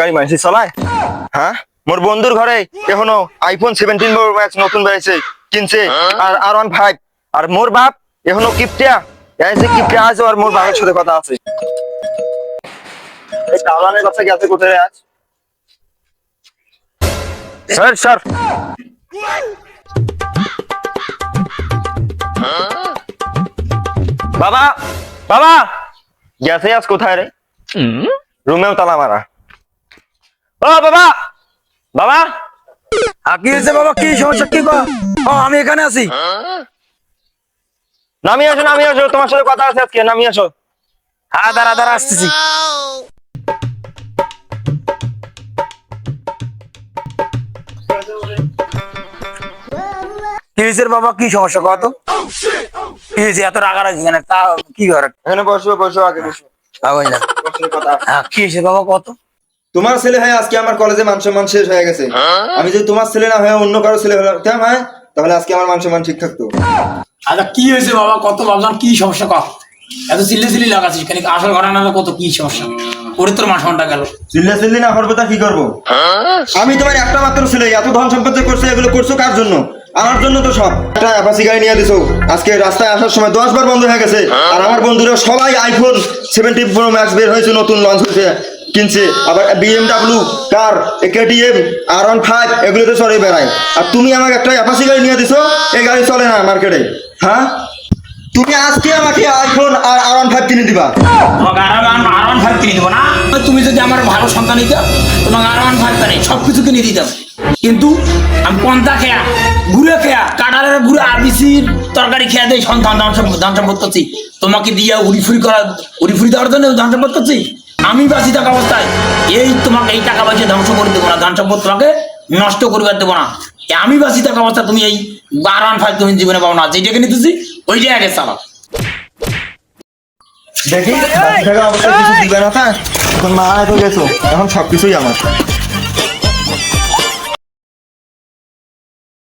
গাড়ি মানুষ চালায়? হ্যাঁ, মোর বন্ধুর ঘরে এখনো আইফোন 17 প্রো ম্যাক্স নতুন বেরিয়েছে কিনছে, আর R15। আর মোর বাপ এখনো কিপটিয়া, এই যে কিপটিয়া আছে, আর মোর বাবার সাথে কথা আছে। এই দালানের কথা গেছে কোথায় আজ? স্যার স্যার, বাবা বাবা, গেছে আজ কোথায় রে? রুমেও তালা মারা। ও বাবা, বাবা কি হয়েছে বাবা? কি সমস্যা? কি আমি এখানে আছি। নামিয়ে আসো, নামিয়ে আসো, তোমার সাথে কথা আছে আজকে, নামিয়ে আসো। হ্যাঁ, দাঁড়া দাঁড়া, আসতেছি। কি হয়েছে বাবা? কি সমস্যা কত? কি হয়েছে? এত রাগারাগি কেন? তা কি করে? এখানে বসো, বসো, আগে বসো। না। তোমার সাথে কথা আছে। কি হয়েছে বাবা? কত? তোমার ছেলে হয়ে আজকে আমার কলেজে মান সম্মান শেষ হয়ে গেছে। আমি যদি তোমার ছেলে না হয়ে অন্য কারো ছেলে হলাম হয়, তাহলে আজকে আমার মান সম্মান ঠিক থাকতো। আচ্ছা, কি হয়েছে বাবা? কত ভাবলাম, কি সমস্যা কত? এত চিল্লি লাগাচ্ছিস কেন? আসল ঘটনা কত? কি সমস্যা? ওরে তোর মাসমানটা গেল। চিল্লি না করবো তা কি করবো? আমি তোমার একটা মাত্র ছেলে, এত ধন সম্পত্তি করছো, এগুলো করছো কার জন্য? আমার জন্য তো সব। একটা অ্যাপাচি গাড়ি নিয়ে দিছো, আজকে রাস্তায় আসার সময় 10 বার বন্ধ হয়ে গেছে। আর আমার বন্ধুরা সবাই আইফোন 17 প্রো ম্যাক্স বের হয়েছে, নতুন লঞ্চ হয়েছে, কিনছে। আবার BMW কার, KTM, R15 এগুলোতে চড়ে বেড়ায়। আর তুমি আমাকে একটা অ্যাপাচি গাড়ি নিয়ে দিছো, এই গাড়ি চলে না মার্কেটে। হ্যাঁ, তুমি আজকে আমাকে আইফোন আর R15 কিনে দিবা। তোমাকে R15 কিনে দেবো না? তুমি যদি আমার ভালো সন্তান হইতো, তোমাকে R15 টা নেই, সবকিছু কিনে দিতাম। কিন্তু আমি পন্থা খেয়া, ঘুরে খেয়া, কাটারের ঘুরে আরবিসির তরকারি খেয়া দেয় সন্তান ধান সম্পদ করছি। তোমাকে দিয়ে উড়িফুরি দেওয়ার জন্য ধান সম্পদ করছি। আমি বাঁচি থাকা অবস্থায় এই তোমাকে এই টাকা পয়সা ধ্বংস করে দেবো না, ধান সম্পদ তোমাকে নষ্ট করবার দেবো না। আমি বাঁচি থাকা অবস্থা তুমি এই R15 তুমি জীবনে পাবো না। যেটাকে নিতেছি ওইটাই আগে চালাও। দেখি অবশ্যই কিছু দিবে না। হ্যাঁ, এখন মা তো গেছো, এখন সবকিছুই আমার।